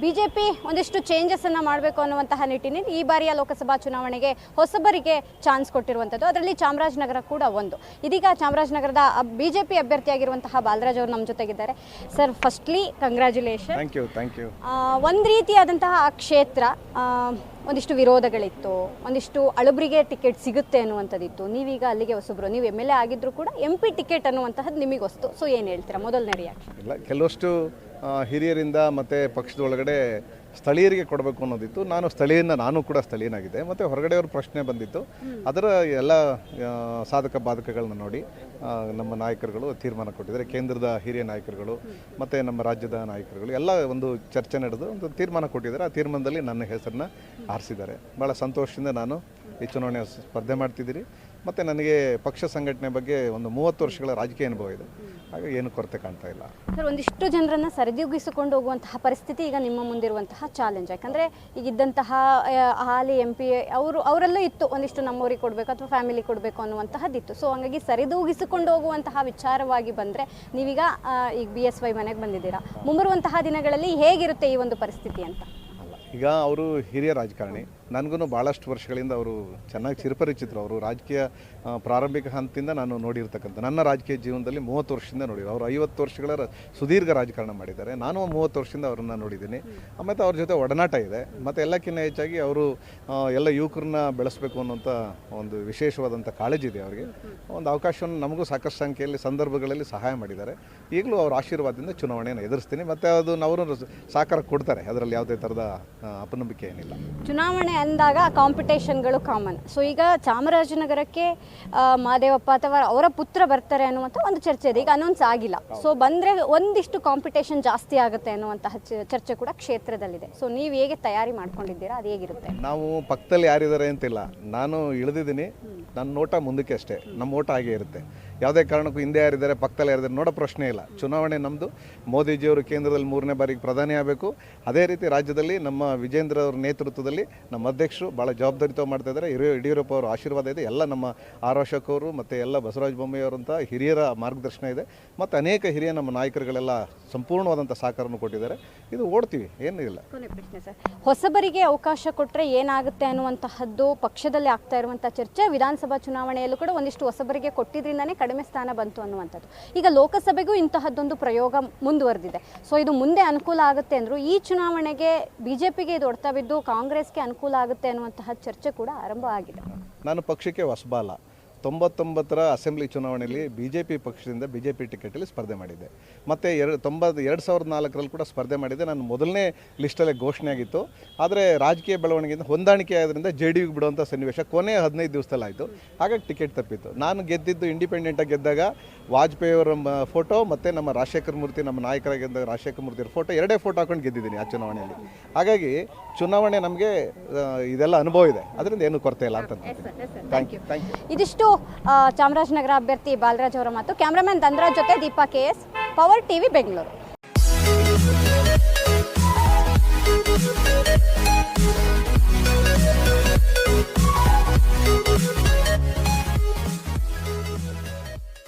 BJP ಒಂದಿಷ್ಟು changes ಅನ್ನು ಮಾಡಬೇಕು ಅನ್ನುವಂತಹ ನಿಟ್ಟಿನಲ್ಲಿ ಈ ಬಾರಿಯ ಲೋಕಸಭಾ ಚುನಾವಣೆಗೆ ಹೊಸಬರಿಗೆ ಚಾನ್ಸ್ ಕೊಟ್ಟಿರುವಂಥದ್ದು. ಅದರಲ್ಲಿ ಚಾಮರಾಜನಗರ ಕೂಡ ಒಂದು. ಇದೀಗ ಚಾಮರಾಜನಗರದ ಬಿಜೆಪಿ ಅಭ್ಯರ್ಥಿಯಾಗಿರುವಂತಹ ಬಾಲರಾಜ್ ಅವರು ನಮ್ಮ ಜೊತೆಗಿದ್ದಾರೆ. Sir, firstly congratulation. Thank you. ಒಂದು ರೀತಿಯಾದಂತಹ ಆ ಕ್ಷೇತ್ರ ಒಂದಿಷ್ಟು ವಿರೋಧಗಳಿತ್ತು, ಒಂದಿಷ್ಟು ಅಳಬ್ರಿಗೆ ಟಿಕೆಟ್ ಸಿಗುತ್ತೆ ಅನ್ನುವಂಥದ್ದಿತ್ತು. ನೀವೀಗ ಅಲ್ಲಿಗೆ ಹೊಸಬ್ರು, ನೀವು MLA ಆಗಿದ್ರು ಕೂಡ MP ಟಿಕೆಟ್ ಅನ್ನುವಂತಹದ್ದು ನಿಮಗೆ ಹೊಸ್ತು. ಸೊ ಏನು ಹೇಳ್ತೀರಾ ಮೊದಲನೇ ರಿಯಾಕ್ಷನ್? ಇಲ್ಲ, ಕೆಲವಷ್ಟು ಹಿರಿಯರಿಂದ ಮತ್ತು ಪಕ್ಷದ ಒಳಗಡೆ ಸ್ಥಳೀಯರಿಗೆ ಕೊಡಬೇಕು ಅನ್ನೋದಿತ್ತು. ನಾನು ಕೂಡ ಸ್ಥಳೀಯನಾಗಿದ್ದೆ. ಮತ್ತು ಹೊರಗಡೆಯವ್ರ ಪ್ರಶ್ನೆ ಬಂದಿತ್ತು. ಅದರ ಎಲ್ಲ ಸಾಧಕ ಬಾಧಕಗಳನ್ನ ನೋಡಿ ನಮ್ಮ ನಾಯಕರುಗಳು ತೀರ್ಮಾನ ಕೊಟ್ಟಿದ್ದಾರೆ. ಕೇಂದ್ರದ ಹಿರಿಯ ನಾಯಕರುಗಳು ಮತ್ತು ನಮ್ಮ ರಾಜ್ಯದ ನಾಯಕರುಗಳು ಎಲ್ಲ ಒಂದು ಚರ್ಚೆ ನಡೆದು ಒಂದು ತೀರ್ಮಾನ ಕೊಟ್ಟಿದ್ದಾರೆ. ಆ ತೀರ್ಮಾನದಲ್ಲಿ ನನ್ನ ಹೆಸರನ್ನ ಆರಿಸಿದ್ದಾರೆ. ಭಾಳ ಸಂತೋಷದಿಂದ ನಾನು ಈ ಚುನಾವಣೆ ಸ್ಪರ್ಧೆ ಮಾಡ್ತಿದ್ದೀನಿ. ಮತ್ತು ನನಗೆ ಪಕ್ಷ ಸಂಘಟನೆ ಬಗ್ಗೆ ಒಂದು 30 ವರ್ಷಗಳ ರಾಜಕೀಯ ಅನುಭವ ಇದೆ. ಹಾಗಾಗಿ ಏನು ಕೊರತೆ ಕಾಣ್ತಾ ಇಲ್ಲ. ಸರ್, ಒಂದಿಷ್ಟು ಜನರನ್ನು ಸರಿದೂಗಿಸಿಕೊಂಡು ಹೋಗುವಂತಹ ಪರಿಸ್ಥಿತಿ ಈಗ ನಿಮ್ಮ ಮುಂದಿರುವಂತಹ ಚಾಲೆಂಜ್. ಯಾಕಂದರೆ ಈಗ ಇದ್ದಂತಹ ಹಾಲಿ MP ಅವರೆಲ್ಲ ಇತ್ತು, ಒಂದಿಷ್ಟು ನಮ್ಮವರಿಗೆ ಕೊಡಬೇಕು ಅಥವಾ ಫ್ಯಾಮಿಲಿ ಕೊಡಬೇಕು ಅನ್ನುವಂತಹದ್ದಿತ್ತು. ಸೊ ಹಾಗಾಗಿ ಸರಿದೂಗಿಸಿಕೊಂಡು ಹೋಗುವಂತಹ ವಿಚಾರವಾಗಿ ಬಂದರೆ ನೀವೀಗ ಈಗ BSY ಮನೆಗೆ ಬಂದಿದ್ದೀರಾ. ಮುಂಬರುವಂತಹ ದಿನಗಳಲ್ಲಿ ಹೇಗಿರುತ್ತೆ ಈ ಒಂದು ಪರಿಸ್ಥಿತಿ ಅಂತ? ಈಗ ಅವರು ಹಿರಿಯ ರಾಜಕಾರಣಿ, ನನಗೂ ಭಾಳಷ್ಟು ವರ್ಷಗಳಿಂದ ಅವರು ಚೆನ್ನಾಗಿ ಚಿರಪರಿಚಿತರು. ಅವರು ರಾಜಕೀಯ ಪ್ರಾರಂಭಿಕ ಹಂತದಿಂದ ನಾನು ನೋಡಿರ್ತಕ್ಕಂಥ ನನ್ನ ರಾಜಕೀಯ ಜೀವನದಲ್ಲಿ 30 ವರ್ಷದಿಂದ ನೋಡಿದ್ರು. ಅವರು 50 ವರ್ಷಗಳ ಸುದೀರ್ಘ ರಾಜಕಾರಣ ಮಾಡಿದ್ದಾರೆ. ನಾನು 30 ವರ್ಷದಿಂದ ಅವ್ರನ್ನ ನೋಡಿದ್ದೀನಿ. ಮತ್ತು ಅವ್ರ ಜೊತೆ ಒಡನಾಟ ಇದೆ. ಮತ್ತು ಎಲ್ಲಕ್ಕಿಂತ ಹೆಚ್ಚಾಗಿ ಅವರು ಎಲ್ಲ ಯುವಕರನ್ನ ಬೆಳೆಸಬೇಕು ಅನ್ನೋಂಥ ಒಂದು ವಿಶೇಷವಾದಂಥ ಕಾಳಜಿ ಇದೆ ಅವರಿಗೆ. ಒಂದು ಅವಕಾಶವನ್ನು ನಮಗೂ ಸಾಕಷ್ಟು ಸಂಖ್ಯೆಯಲ್ಲಿ ಸಂದರ್ಭಗಳಲ್ಲಿ ಸಹಾಯ ಮಾಡಿದ್ದಾರೆ. ಈಗಲೂ ಅವ್ರ ಆಶೀರ್ವಾದದಿಂದ ಚುನಾವಣೆಯನ್ನು ಎದುರಿಸ್ತೀನಿ. ಮತ್ತು ಅದು ಅವರು ಸಹಕಾರ ಕೊಡ್ತಾರೆ. ಅದರಲ್ಲಿ ಯಾವುದೇ ಥರದ ಅಪನಂಬಿಕೆ ಏನಿಲ್ಲ. ಚುನಾವಣೆ ಅಂದಾಗ ಕಾಂಪಿಟೇಷನ್ಗಳು ಕಾಮನ್. ಸೊ ಈಗ ಚಾಮರಾಜನಗರಕ್ಕೆ ಮಹದೇವಪ್ಪ ಅಥವಾ ಅವರ ಪುತ್ರ ಬರ್ತಾರೆ ಅನ್ನುವಂಥ ಒಂದು ಚರ್ಚೆ ಇದೆ. ಈಗ ಅನೌನ್ಸ್ ಆಗಿಲ್ಲ. ಸೊ ಬಂದರೆ ಒಂದಿಷ್ಟು ಕಾಂಪಿಟೇಷನ್ ಜಾಸ್ತಿ ಆಗುತ್ತೆ ಅನ್ನುವಂತಹ ಚರ್ಚೆ ಕೂಡ ಕ್ಷೇತ್ರದಲ್ಲಿದೆ. ಸೊ ನೀವು ಹೇಗೆ ತಯಾರಿ ಮಾಡ್ಕೊಂಡಿದ್ದೀರಾ? ಅದು ಹೇಗಿರುತ್ತೆ? ನಾವು ಪಕ್ಕದಲ್ಲಿ ಯಾರಿದ್ದಾರೆ ಅಂತಿಲ್ಲ. ನಾನು ಇಳಿದಿದ್ದೀನಿ. ನನ್ನ ನೋಟ ಮುಂದಕ್ಕೆ ಅಷ್ಟೇ. ನಮ್ಮ ಓಟ ಹಾಗೆ ಇರುತ್ತೆ. ಯಾವುದೇ ಕಾರಣಕ್ಕೂ ಹಿಂದೆ ಯಾರಿದ್ದಾರೆ, ಪಕ್ಕದಲ್ಲಿ ಯಾರಿದ್ದಾರೆ ನೋಡೋ ಪ್ರಶ್ನೆ ಇಲ್ಲ. ಚುನಾವಣೆ ನಮ್ಮದು. ಮೋದಿಜಿಯವರು ಕೇಂದ್ರದಲ್ಲಿ 3ನೇ ಬಾರಿಗೆ ಪ್ರಧಾನಿ ಆಗಬೇಕು. ಅದೇ ರೀತಿ ರಾಜ್ಯದಲ್ಲಿ ನಮ್ಮ ವಿಜೇಂದ್ರ ಅವರ ನೇತೃತ್ವದಲ್ಲಿ ನಮ್ಮ ಅಧ್ಯಕ್ಷರು ಭಾಳ ಜವಾಬ್ದಾರಿತ ಮಾಡ್ತಾ ಇದ್ದಾರೆ. ಯಡಿಯೂರಪ್ಪ ಅವರ ಆಶೀರ್ವಾದ ಇದೆ. ಎಲ್ಲ ನಮ್ಮ ಆರ್ ಅಶೋಕ್ ಅವರು ಮತ್ತು ಎಲ್ಲ ಬಸವರಾಜ ಬೊಮ್ಮಾಯಿಯವರಂಥ ಹಿರಿಯರ ಮಾರ್ಗದರ್ಶನ ಇದೆ. ಮತ್ತು ಅನೇಕ ಹಿರಿಯ ನಮ್ಮ ನಾಯಕರುಗಳೆಲ್ಲ ಸಂಪೂರ್ಣವಾದಂಥ ಸಹಕಾರವನ್ನು ಕೊಟ್ಟಿದ್ದಾರೆ. ಇದು ಓಡ್ತೀವಿ, ಏನೂ ಇಲ್ಲ. ಕೊನೆ ಪ್ರಶ್ನೆ ಸರ್, ಹೊಸಬರಿಗೆ ಅವಕಾಶ ಕೊಟ್ಟರೆ ಏನಾಗುತ್ತೆ ಅನ್ನುವಂತಹದ್ದು ಪಕ್ಷದಲ್ಲಿ ಆಗ್ತಾ ಇರುವಂಥ ಚರ್ಚೆ. ವಿಧಾನಸಭಾ ಚುನಾವಣೆಯಲ್ಲೂ ಕೂಡ ಒಂದಿಷ್ಟು ಹೊಸಬರಿಗೆ ಕೊಟ್ಟಿದ್ರಿಂದನೇ ಕಡಿಮೆ ಸ್ಥಾನ ಬಂತು ಅನ್ನುವಂಥದ್ದು. ಈಗ ಲೋಕಸಭೆಗೂ ಇಂತಹದ್ದೊಂದು ಪ್ರಯೋಗ ಮುಂದುವರೆದಿದೆ. ಸೊ ಇದು ಮುಂದೆ ಅನುಕೂಲ ಆಗುತ್ತೆ ಅಂದರು. ಈ ಚುನಾವಣೆಗೆ ಬಿಜೆಪಿಗೆ ಇದು ಹೊಡ್ತಾ ಬಿದ್ದು ಕಾಂಗ್ರೆಸ್ಗೆ ಅನುಕೂಲ ಆಗುತ್ತೆ ಅನ್ನುವಂತಹ ಚರ್ಚೆ ಕೂಡ ಆರಂಭ ಆಗಿದೆ. ನಾನು ಪಕ್ಷಕ್ಕೆ ಹೊಸಬಲ್ಲ. 99ರ ಅಸೆಂಬ್ಲಿ ಚುನಾವಣೆಯಲ್ಲಿ BJP ಪಕ್ಷದಿಂದ BJP ಟಿಕೆಟಲ್ಲಿ ಸ್ಪರ್ಧೆ ಮಾಡಿದ್ದೆ. ಮತ್ತು 2004ರಲ್ಲಿ ಕೂಡ ಸ್ಪರ್ಧೆ ಮಾಡಿದ್ದೆ. ನಾನು ಮೊದಲನೇ ಲಿಸ್ಟಲ್ಲೇ ಘೋಷಣೆ ಆಗಿತ್ತು. ಆದರೆ ರಾಜಕೀಯ ಬೆಳವಣಿಗೆಯಿಂದ ಹೊಂದಾಣಿಕೆ ಆದ್ರಿಂದ JDUಗೆ ಬಿಡುವಂಥ ಸನ್ನಿವೇಶ ಕೊನೆ 15 ದಿವಸದಲ್ಲಿ ಆಯಿತು. ಹಾಗಾಗಿ ಟಿಕೆಟ್ ತಪ್ಪಿತ್ತು. ನಾನು ಗೆದ್ದಿದ್ದು ಇಂಡಿಪೆಂಡೆಂಟಾಗಿ ಗೆದ್ದಾಗ ವಾಜಪೇಯಿ ಅವರ ಫೋಟೋ ಮತ್ತು ನಮ್ಮ ರಾಜಶೇಖರ ಮೂರ್ತಿ, ನಮ್ಮ ನಾಯಕರಾಗಿದ್ದಾಗ ರಾಜಶೇಖರ ಮೂರ್ತಿ ಅವರ ಫೋಟೋ, 2 ಫೋಟೋ ಹಾಕೊಂಡು ಗೆದ್ದಿದ್ದೀನಿ ಆ ಚುನಾವಣೆಯಲ್ಲಿ. ಹಾಗಾಗಿ ಚುನಾವಣೆ ನಮಗೆ ಇದೆಲ್ಲ ಅನುಭವ ಇದೆ. ಅದರಿಂದ ಏನು ಕೊರತೆ ಇಲ್ಲ ಅಂತ. Thank you. ಇದಿಷ್ಟು ಚಾಮರಾಜನಗರ ಅಭ್ಯರ್ಥಿ ಬಾಲರಾಜ್ ಅವರ ಮಾತು. ಕ್ಯಾಮ್ರಾಮನ್ ಧನರಾಜ್ ಜೊತೆ Deepa KS, power TV Bengaluru.